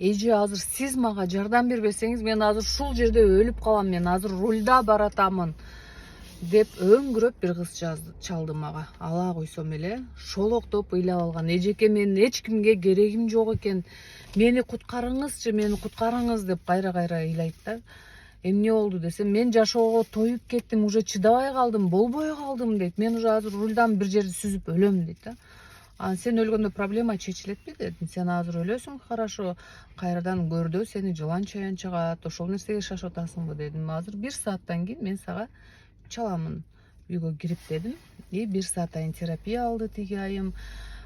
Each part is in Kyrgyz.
эже азыр сиз мага жардам бербесеңиз мен азыр ушул жерде өлүп калам, мен азыр рульда баратамын деп өңгүрөп бир кыз чалды мага. Ала койсом эле шолоктоп ыйлап алган. Эжеке, менин эч кимге керегим жок экен, мени куткарыңызчы, мени куткарыңыз деп кайра ыйлайт да. Эмне болду десем, мен жашоого тоюп кеттим, уже чыдабай калдым, болбой калдым дейт. Мен уже азыр рульдан бир жерди сүзүп өлөм дейт да. Сен өлгөндө проблема чечилетпи дедим. Сен азыр өлөсүң, хорошо, кайрадан көрдө сени жылан чаян чыгат, ошол нерсеге шашып атасыңбы дедим. Азыр 1 сааттан кийин мен сага чаламын, үйгө кирип дедим. 1 саат айын терапия алды тиги айым.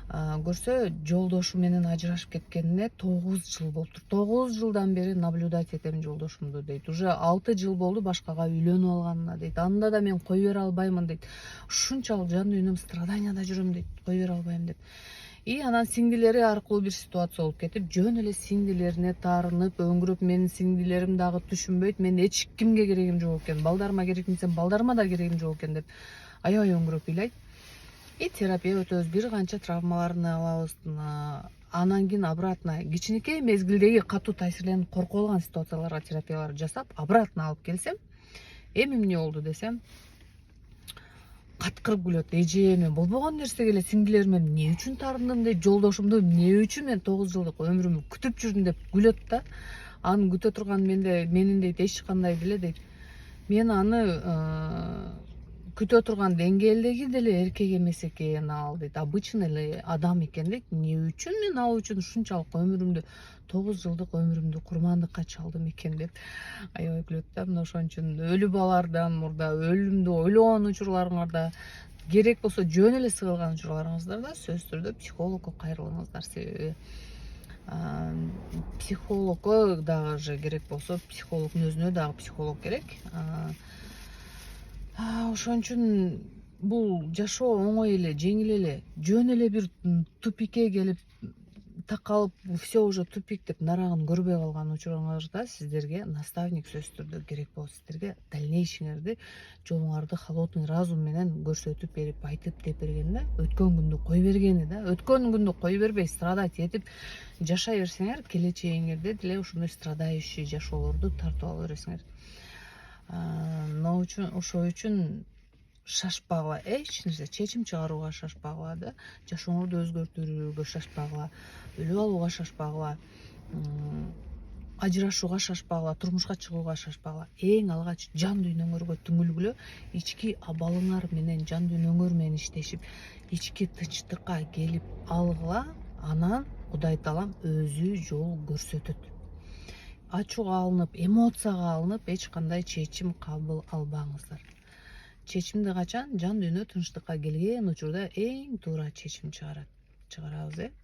Көрсө, жолдошу менен ажырашып кеткенине 9 жыл болуптур. 9 жылдан бери наблюдать этем жолдошумду дейт. Уже 6 жыл болду башкага үйлөнүп алганына дейт. Анда да мен кой бере албаймын дейт. Ушунчалык жан дүйнөм страданияда жүрөм дейт. Кой бере албайм деп. Анан сиңдилери аркылуу бир ситуация болуп кетип, жөн эле сиңдилерине таарынып, өңгүрөп, менин сиңдилерим дагы түшүнбөйт, мен эч кимге керегим жок экен, балдарыма керекмисен балдарыма да керегим жок экен деп аябай өңгүрөп ыйлайт. Терапия өтөбүз, бир канча травмаларын алабыз. Анан кийин обратно кичинекей мезгилдеги катуу таасирленип коркуп алган ситуацияларга терапиялар жасап, обратно алып келсем, эми эмне болду десем, каткырып күлөт. Эже, мен болбогон нерсеге эле сиңдилериме эмне үчүн таарындым дейт, жолдошумду эмне үчүн мен 9 жылдык өмүрүмдү күтүп жүрдүм деп күлөт да. Аны күтө турган менин дейт эч кандай деле дейт. Мен аны күтө турган деңгээлдеги деле эркек эмес экен ал дейт, обычный эле адам экен дейт. Эмне үчүн мен ал үчүн ушунчалык өмүрүмдү, 9 жылдык өмүрүмдү курмандыкка чалдым экен деп аябай күлөт да. Мына ошон үчүн өлүп алардан мурда өлүмдү ойлогон учурларыңарда, керек болсо жөн эле сыгылган учурларыңыздарда сөзсүз түрдө психологко кайрылыңыздар. Себеби психологко дагы керек болсо, психологдун өзүнө дагы психолог керек. Ошон үчүн бул жашоо оңой эле, жеңил эле, жөн эле бир тупикке келип такалып, все уже тупик деп нарагын көрбөй калган учуруңарда сиздерге наставник сөзсүз түрдө керек болот. Сиздерге дальнейшиңерди, жолуңарды холодный разум менен көрсөтүп берип, айтып деп берген да. Өткөн күндү кой бергени да. Өткөн күндү кой бербей, страдать этип жашай берсеңер, келечегиңерде деле ушундай страдающий жашоолорду тартып ала бересиңер. Ошол үчүн шашпагыла, эч нерсе чечим чыгарууга шашпагыла да, жашооңорду өзгөртүүгө шашпагыла, өлүп алууга шашпагыла, ажырашууга шашпагыла, турмушка чыгууга шашпагыла. Эң алгач жан дүйнөңөргө түңүлгүлө, ички абалыңар менен, жан дүйнөңөр менен иштешип, ички тынчтыкка келип алгыла, анан Кудай таалам өзү жол көрсөтөт. Ачууга алынып, эмоцияга алынып, эч кандай чечим кабыл албаңыздар. Чечимди качан жан дүйнө тынчтыкка келген учурда эң туура чечим чыгарабыз,